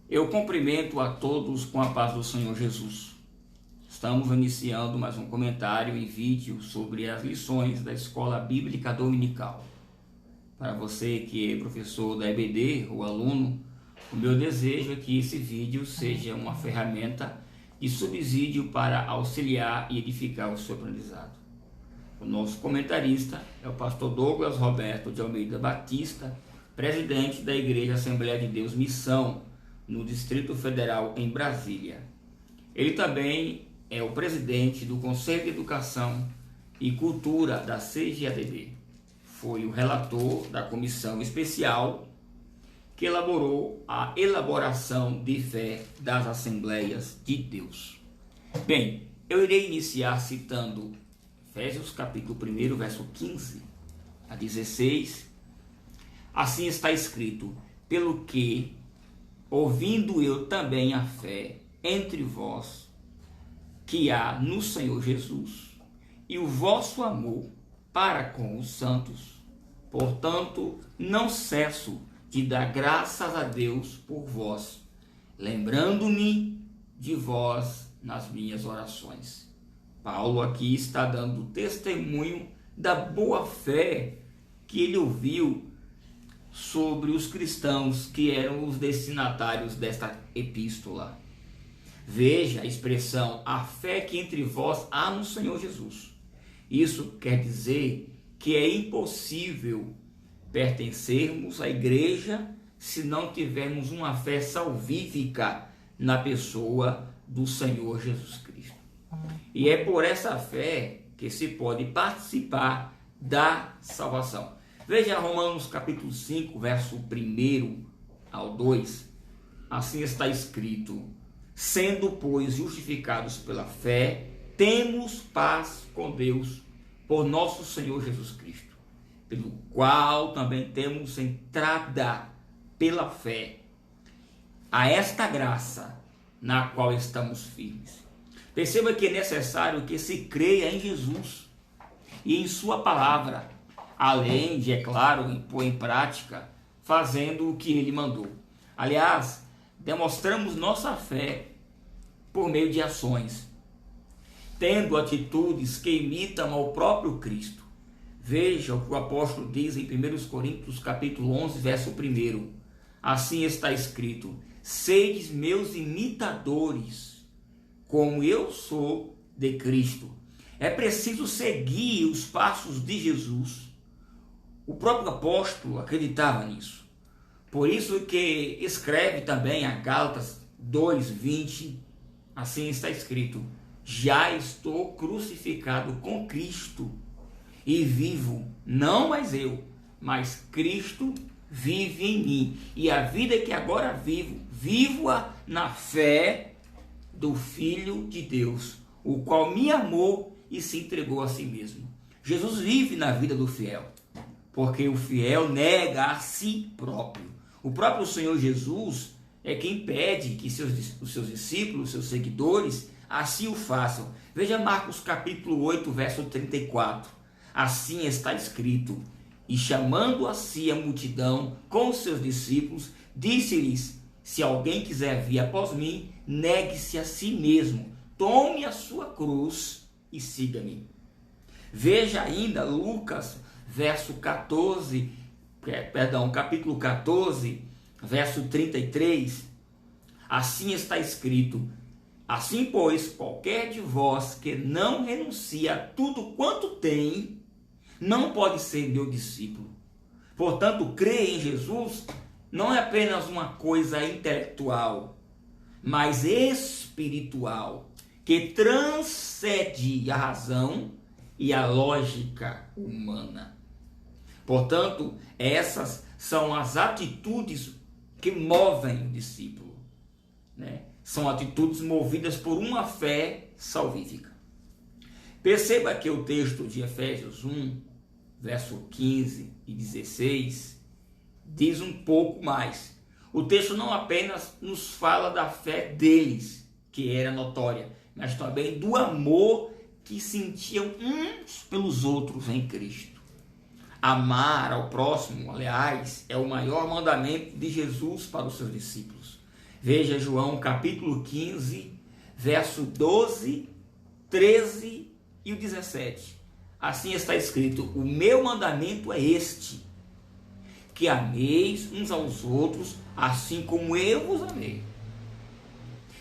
Eu cumprimento a todos com a paz do Senhor Jesus. Estamos iniciando mais um comentário e vídeo sobre as lições da Escola Bíblica Dominical. Para você que é professor da EBD ou aluno, o meu desejo é que esse vídeo seja uma ferramenta de subsídio para auxiliar e edificar o seu aprendizado. O nosso comentarista é o pastor Douglas Roberto de Almeida Batista, presidente da Igreja Assembleia de Deus Missão, no Distrito Federal, em Brasília. Ele também é o presidente do Conselho de Educação e Cultura da CGADD. Foi o relator da comissão especial que elaborou a elaboração de fé das Assembleias de Deus. Bem, eu irei iniciar citando Efésios capítulo 1, verso 15 a 16. Assim está escrito: pelo que, ouvindo eu também a fé entre vós, que há no Senhor Jesus, e o vosso amor para com os santos, portanto, não cesso de dar graças a Deus por vós, lembrando-me de vós nas minhas orações. Paulo aqui está dando testemunho da boa fé que ele ouviu sobre os cristãos que eram os destinatários desta epístola. Veja a expressão, a fé que entre vós há no Senhor Jesus. Isso quer dizer que é impossível pertencermos à igreja se não tivermos uma fé salvífica na pessoa do Senhor Jesus Cristo. E é por essa fé que se pode participar da salvação. Veja Romanos capítulo 5, verso 1 ao 2. Assim está escrito: sendo, pois, justificados pela fé, temos paz com Deus por nosso Senhor Jesus Cristo, pelo qual também temos entrada pela fé a esta graça na qual estamos firmes. Perceba que é necessário que se creia em Jesus e em sua palavra, além de, é claro, pôr em prática, fazendo o que ele mandou. Aliás, demonstramos nossa fé por meio de ações, tendo atitudes que imitam ao próprio Cristo. Veja o que o apóstolo diz em 1 Coríntios capítulo 11, verso 1. Assim está escrito: sedes meus imitadores, como eu sou de Cristo. É preciso seguir os passos de Jesus. O próprio apóstolo acreditava nisso. Por isso que escreve também a Gálatas 2:20, assim está escrito: já estou crucificado com Cristo, e vivo, não mais eu, mas Cristo vive em mim. E a vida que agora vivo, vivo-a na fé do Filho de Deus, o qual me amou e se entregou a si mesmo. Jesus vive na vida do fiel, porque o fiel nega a si próprio. O próprio Senhor Jesus é quem pede que os seus discípulos, seus seguidores, assim o façam. Veja Marcos capítulo 8, verso 34. Assim está escrito: e chamando a si a multidão com os seus discípulos, disse-lhes: se alguém quiser vir após mim, negue-se a si mesmo, tome a sua cruz e siga-me. Veja ainda Lucas capítulo 14, verso 33. Assim está escrito: assim, pois, qualquer de vós que não renuncia a tudo quanto tem, não pode ser meu discípulo. Portanto, crer em Jesus não é apenas uma coisa intelectual, mas espiritual, que transcende a razão e a lógica humana. Portanto, essas são as atitudes que movem o discípulo, né? São atitudes movidas por uma fé salvífica. Perceba que o texto de Efésios 1, verso 15 e 16, diz um pouco mais. O texto não apenas nos fala da fé deles, que era notória, mas também do amor que sentiam uns pelos outros em Cristo. Amar ao próximo, aliás, é o maior mandamento de Jesus para os seus discípulos. Veja João capítulo 15, verso 12, 13 e o 17. Assim está escrito: o meu mandamento é este, que ameis uns aos outros, assim como eu vos amei.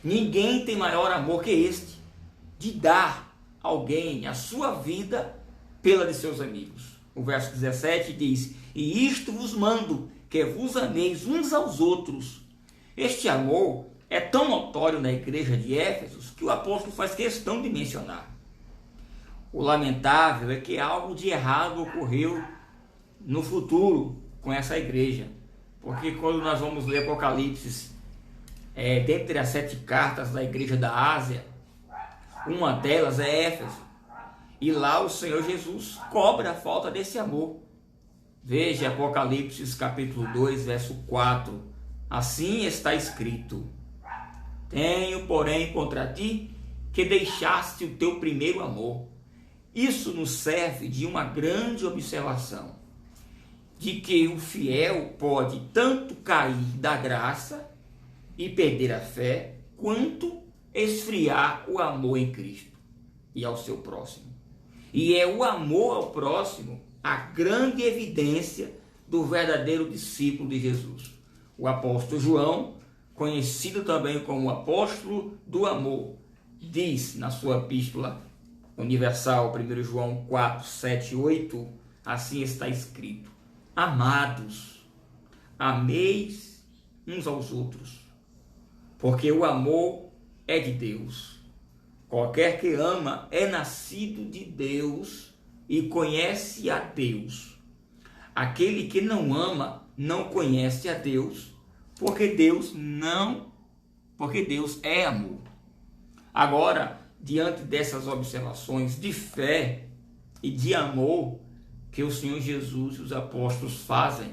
Ninguém tem maior amor que este, de dar a alguém a sua vida pela de seus amigos. O verso 17 diz: e isto vos mando, que vos ameis uns aos outros. Este amor é tão notório na igreja de Éfeso que o apóstolo faz questão de mencionar. O lamentável é que algo de errado ocorreu no futuro com essa igreja, porque quando nós vamos ler Apocalipse, dentre as 7 cartas da igreja da Ásia, uma delas é Éfeso, e lá o Senhor Jesus cobra a falta desse amor. Veja Apocalipse capítulo 2, verso 4. Assim está escrito: tenho, porém, contra ti que deixaste o teu primeiro amor. Isso nos serve de uma grande observação, de que o fiel pode tanto cair da graça e perder a fé, quanto esfriar o amor em Cristo e ao seu próximo. E é o amor ao próximo a grande evidência do verdadeiro discípulo de Jesus. O apóstolo João, conhecido também como o apóstolo do amor, diz na sua epístola universal, 1 João 4, 7 e 8, assim está escrito: amados, ameis uns aos outros, porque o amor é de Deus. Qualquer que ama é nascido de Deus e conhece a Deus. Aquele que não ama não conhece a Deus, porque Deus é amor. Agora, diante dessas observações de fé e de amor que o Senhor Jesus e os apóstolos fazem,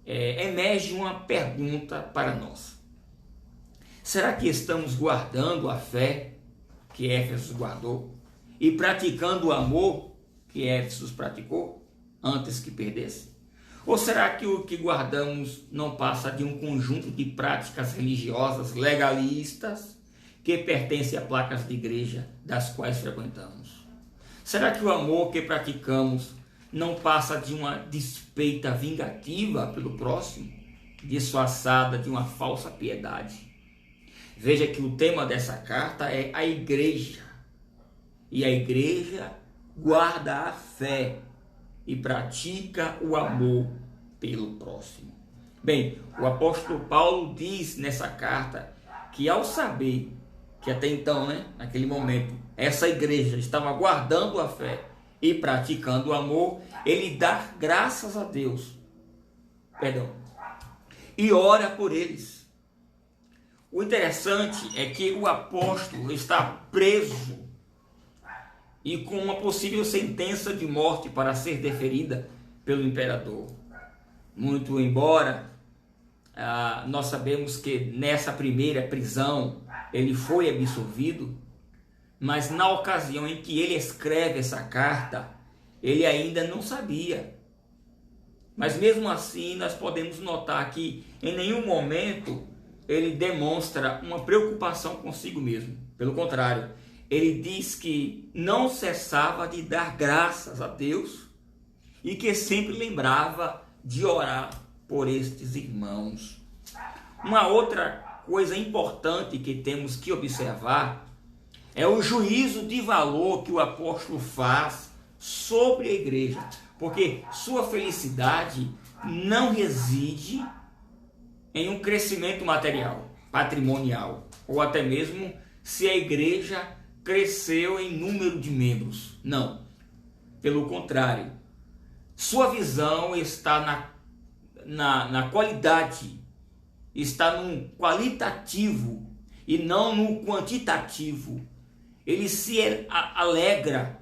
emerge uma pergunta para nós. Será que estamos guardando a fé que Éfeso guardou e praticando o amor que Éfeso praticou antes que perdesse? Ou será que o que guardamos não passa de um conjunto de práticas religiosas legalistas que pertencem a placas de igreja das quais frequentamos? Será que o amor que praticamos não passa de uma despeita vingativa pelo próximo, disfarçada de uma falsa piedade? Veja que o tema dessa carta é a igreja. E a igreja guarda a fé e pratica o amor pelo próximo. Bem, o apóstolo Paulo diz nessa carta que ao saber que até então, naquele momento, essa igreja estava guardando a fé e praticando o amor, ele dá graças a Deus, e ora por eles. O interessante é que o apóstolo está preso e com uma possível sentença de morte para ser deferida pelo imperador. Muito embora nós sabemos que nessa primeira prisão ele foi absolvido, mas na ocasião em que ele escreve essa carta, ele ainda não sabia. Mas mesmo assim nós podemos notar que em nenhum momento ele demonstra uma preocupação consigo mesmo. Pelo contrário, ele diz que não cessava de dar graças a Deus e que sempre lembrava de orar por estes irmãos. Uma outra coisa importante que temos que observar é o juízo de valor que o apóstolo faz sobre a igreja, porque sua felicidade não reside em um crescimento material, patrimonial, ou até mesmo se a igreja cresceu em número de membros. Não, pelo contrário, sua visão está na qualidade, está no qualitativo e não no quantitativo. Ele se alegra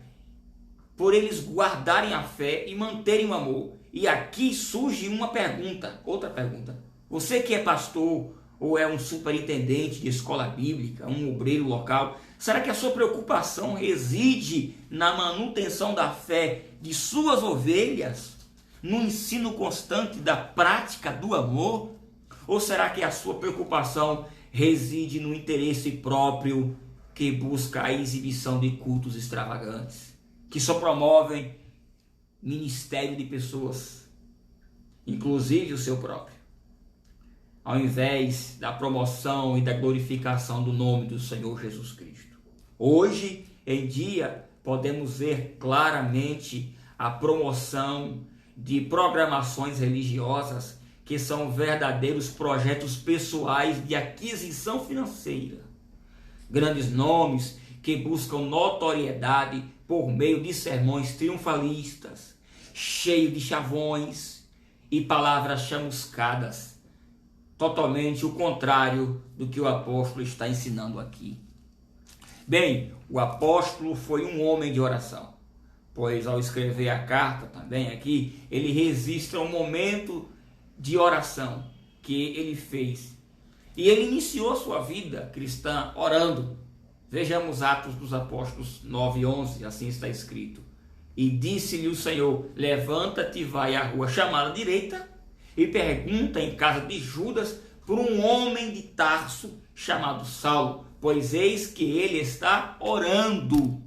por eles guardarem a fé e manterem o amor. E aqui surge uma pergunta, outra pergunta. Você que é pastor ou é um superintendente de escola bíblica, um obreiro local, será que a sua preocupação reside na manutenção da fé de suas ovelhas, no ensino constante da prática do amor? Ou será que a sua preocupação reside no interesse próprio que busca a exibição de cultos extravagantes, que só promovem ministério de pessoas, inclusive o seu próprio, ao invés da promoção e da glorificação do nome do Senhor Jesus Cristo? Hoje em dia, podemos ver claramente a promoção de programações religiosas que são verdadeiros projetos pessoais de aquisição financeira. Grandes nomes que buscam notoriedade por meio de sermões triunfalistas, cheios de chavões e palavras chamuscadas, totalmente o contrário do que o apóstolo está ensinando aqui. Bem, o apóstolo foi um homem de oração, pois ao escrever a carta também aqui, ele registra um momento de oração que ele fez. E ele iniciou sua vida cristã orando. Vejamos Atos dos Apóstolos 9:11, assim está escrito. E disse-lhe o Senhor: levanta-te e vai à rua chamada direita e pergunta em casa de Judas por um homem de Tarso chamado Saulo, pois eis que ele está orando.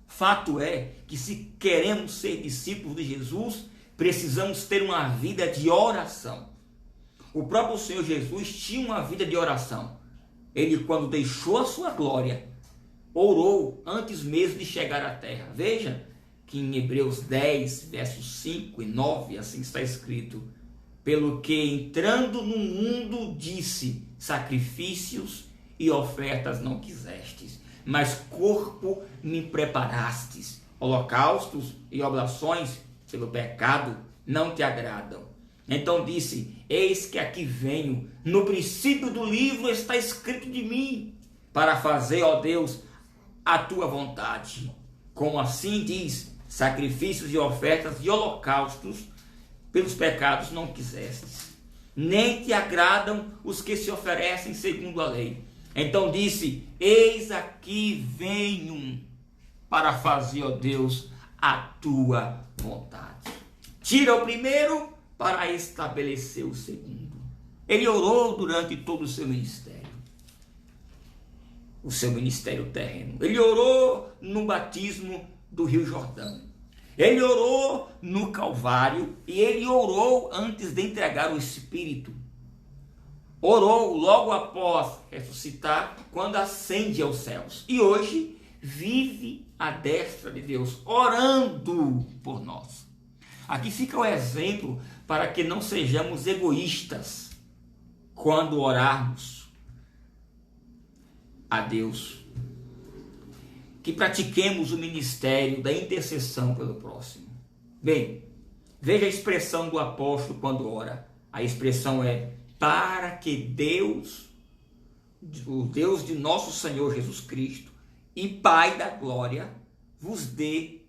Fato é que se queremos ser discípulos de Jesus, precisamos ter uma vida de oração. O próprio Senhor Jesus tinha uma vida de oração. Ele, quando deixou a sua glória, orou antes mesmo de chegar à terra. Veja que em Hebreus 10, versos 5 e 9, assim está escrito: pelo que entrando no mundo disse, sacrifícios e ofertas não quisestes, mas corpo me preparastes. Holocaustos e oblações pelo pecado não te agradam. Então disse: eis que aqui venho, no princípio do livro está escrito de mim, para fazer, ó Deus, a tua vontade. Como assim diz, sacrifícios e ofertas e holocaustos pelos pecados não quisestes, nem te agradam os que se oferecem segundo a lei. Então disse: eis aqui venho, para fazer, ó Deus, a tua vontade. Tira o primeiro para estabelecer o segundo. Ele orou durante todo o seu ministério terreno. Ele orou no batismo do Rio Jordão. Ele orou no Calvário e ele orou antes de entregar o Espírito. Orou logo após ressuscitar, quando ascende aos céus. E hoje vive à destra de Deus, orando por nós. Aqui fica o exemplo para que não sejamos egoístas quando orarmos a Deus. Que pratiquemos o ministério da intercessão pelo próximo. Bem, veja a expressão do apóstolo quando ora. A expressão é: para que Deus, o Deus de nosso Senhor Jesus Cristo e Pai da glória, vos dê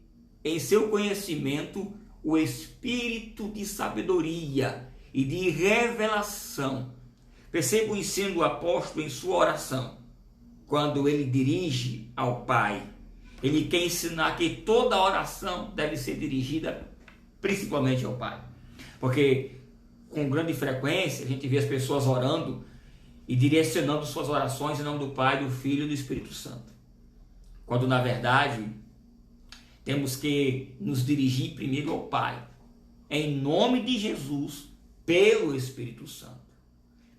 em seu conhecimento o espírito de sabedoria e de revelação. Perceba o ensino do apóstolo em sua oração. Quando ele dirige ao Pai, ele quer ensinar que toda oração deve ser dirigida principalmente ao Pai. Porque com grande frequência a gente vê as pessoas orando e direcionando suas orações em nome do Pai, do Filho e do Espírito Santo. Quando na verdade temos que nos dirigir primeiro ao Pai, em nome de Jesus, pelo Espírito Santo.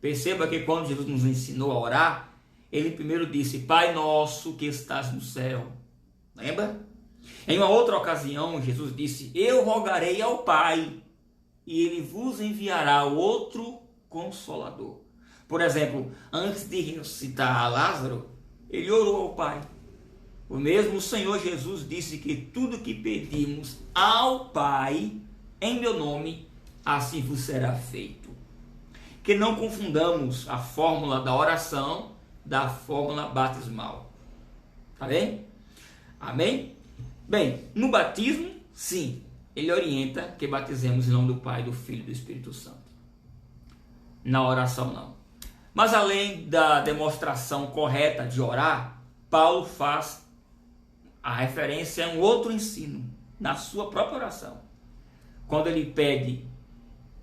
Perceba que quando Jesus nos ensinou a orar, ele primeiro disse: Pai nosso que estás no céu. Lembra? Em uma outra ocasião, Jesus disse: eu rogarei ao Pai, e ele vos enviará outro Consolador. Por exemplo, antes de ressuscitar a Lázaro, ele orou ao Pai. O mesmo Senhor Jesus disse que tudo que pedimos ao Pai, em meu nome, assim vos será feito. Que não confundamos a fórmula da oração da fórmula batismal. Tá bem? Amém? Bem, no batismo, sim, ele orienta que batizemos em nome do Pai, do Filho e do Espírito Santo. Na oração, não. Mas além da demonstração correta de orar, Paulo faz a referência a um outro ensino na sua própria oração. Quando ele pede,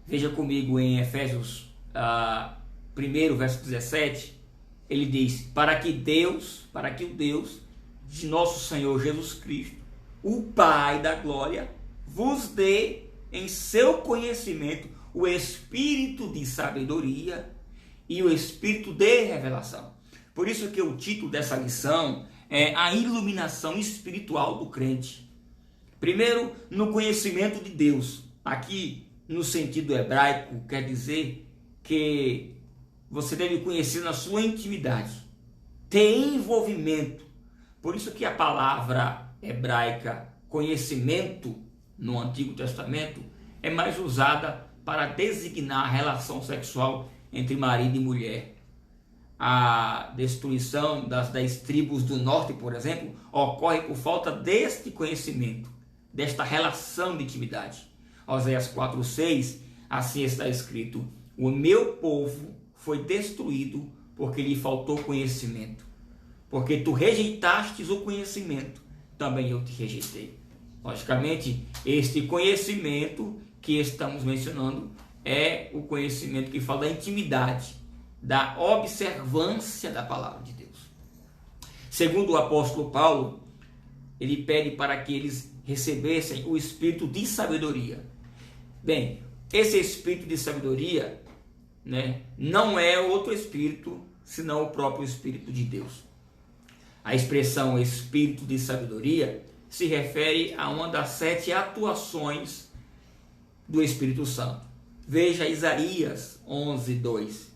veja comigo em Efésios 1, verso 17, ele diz: para que o Deus de nosso Senhor Jesus Cristo, o Pai da glória, vos dê em seu conhecimento o espírito de sabedoria e o espírito de revelação. Por isso que o título dessa lição é a iluminação espiritual do crente. Primeiro, no conhecimento de Deus. Aqui, no sentido hebraico, quer dizer que você deve conhecer na sua intimidade, ter envolvimento. Por isso que a palavra hebraica conhecimento no Antigo Testamento é mais usada para designar a relação sexual entre marido e mulher. A destruição das 10 tribos do norte, por exemplo, ocorre por falta deste conhecimento, desta relação de intimidade. Oséias 4:6, assim está escrito: o meu povo foi destruído porque lhe faltou conhecimento. Porque tu rejeitastes o conhecimento, também eu te rejeitei. Logicamente, este conhecimento que estamos mencionando é o conhecimento que fala da intimidade, da observância da palavra de Deus. Segundo o apóstolo Paulo, ele pede para que eles recebessem o espírito de sabedoria. Bem, esse espírito de sabedoria, não é outro espírito senão o próprio Espírito de Deus. A expressão espírito de sabedoria se refere a uma das 7 atuações do Espírito Santo. Veja Isaías 11:2.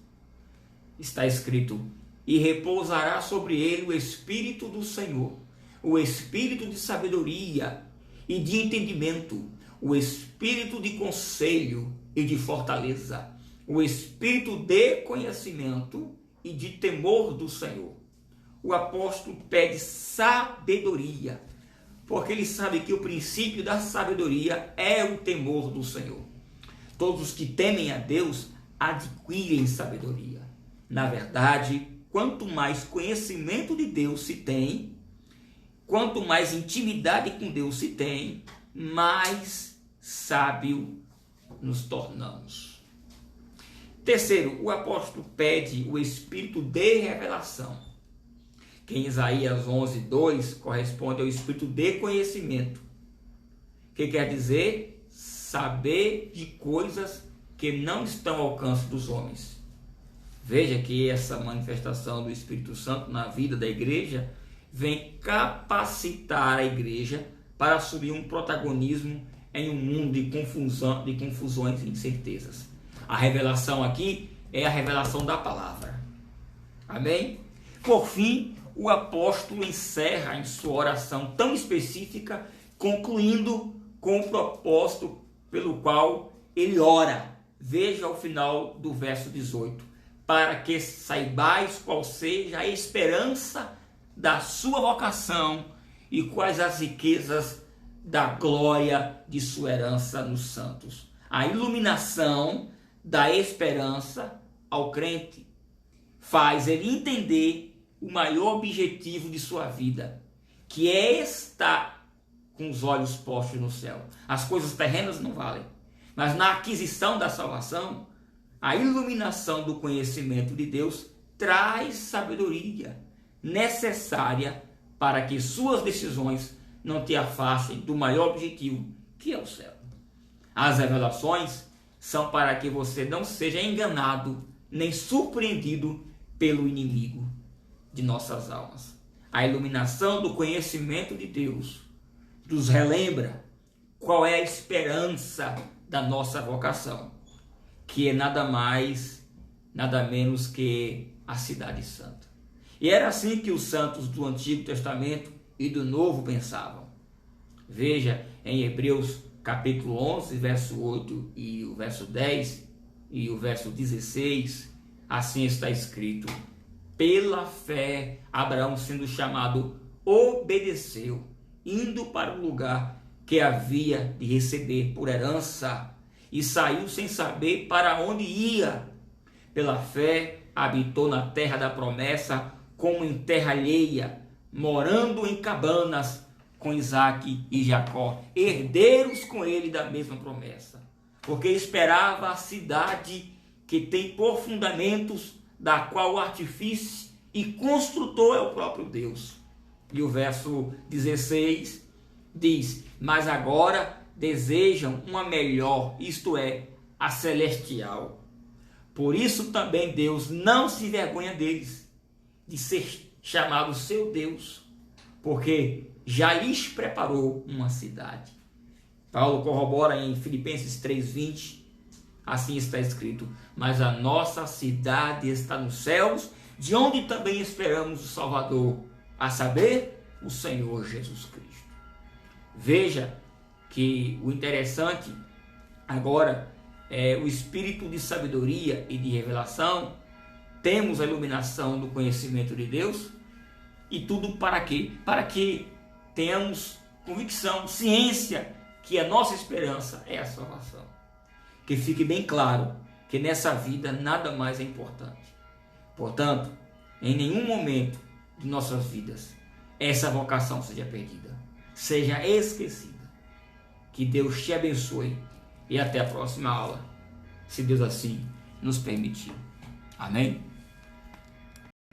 Está escrito: e repousará sobre ele o Espírito do Senhor, o Espírito de sabedoria e de entendimento, o Espírito de conselho e de fortaleza, o Espírito de conhecimento e de temor do Senhor. O apóstolo pede sabedoria, porque ele sabe que o princípio da sabedoria é o temor do Senhor. Todos os que temem a Deus adquirem sabedoria. Na verdade, quanto mais conhecimento de Deus se tem, quanto mais intimidade com Deus se tem, mais sábio nos tornamos. Terceiro, o apóstolo pede o espírito de revelação, que em Isaías 11:2 corresponde ao espírito de conhecimento, que quer dizer saber de coisas que não estão ao alcance dos homens. Veja que essa manifestação do Espírito Santo na vida da igreja vem capacitar a igreja para assumir um protagonismo em um mundo de confusões e incertezas. A revelação aqui é a revelação da palavra. Amém? Por fim, o apóstolo encerra em sua oração tão específica, concluindo com o propósito pelo qual ele ora. Veja o final do verso 18. Para que saibais qual seja a esperança da sua vocação e quais as riquezas da glória de sua herança nos santos. A iluminação da esperança ao crente faz ele entender o maior objetivo de sua vida, que é estar com os olhos postos no céu. As coisas terrenas não valem, mas na aquisição da salvação, a iluminação do conhecimento de Deus traz sabedoria necessária para que suas decisões não te afastem do maior objetivo, que é o céu. As revelações são para que você não seja enganado nem surpreendido pelo inimigo de nossas almas. A iluminação do conhecimento de Deus nos relembra qual é a esperança da nossa vocação, que é nada mais, nada menos que a cidade santa. E era assim que os santos do Antigo Testamento e do Novo pensavam. Veja em Hebreus capítulo 11, verso 8 e o verso 10 e o verso 16, assim está escrito: pela fé, Abraão, sendo chamado, obedeceu, indo para o lugar que havia de receber por herança, e saiu sem saber para onde ia. Pela fé, habitou na terra da promessa, como em terra alheia, morando em cabanas com Isaque e Jacó, herdeiros com ele da mesma promessa, porque esperava a cidade que tem por fundamentos, da qual o artífice e construtor é o próprio Deus. E o verso 16 diz: mas agora desejam uma melhor, isto é, a celestial. Por isso também Deus não se envergonha deles, de ser chamado seu Deus, porque já lhes preparou uma cidade. Paulo corrobora em Filipenses 3:20, assim está escrito: mas a nossa cidade está nos céus, de onde também esperamos o Salvador, a saber, o Senhor Jesus Cristo. Veja que o interessante agora é o espírito de sabedoria e de revelação. Temos a iluminação do conhecimento de Deus, e tudo para quê? Para que tenhamos convicção, ciência, que a nossa esperança é a salvação. Que fique bem claro que nessa vida nada mais é importante. Portanto, em nenhum momento de nossas vidas essa vocação seja perdida, seja esquecida. Que Deus te abençoe e até a próxima aula, se Deus assim nos permitir. Amém?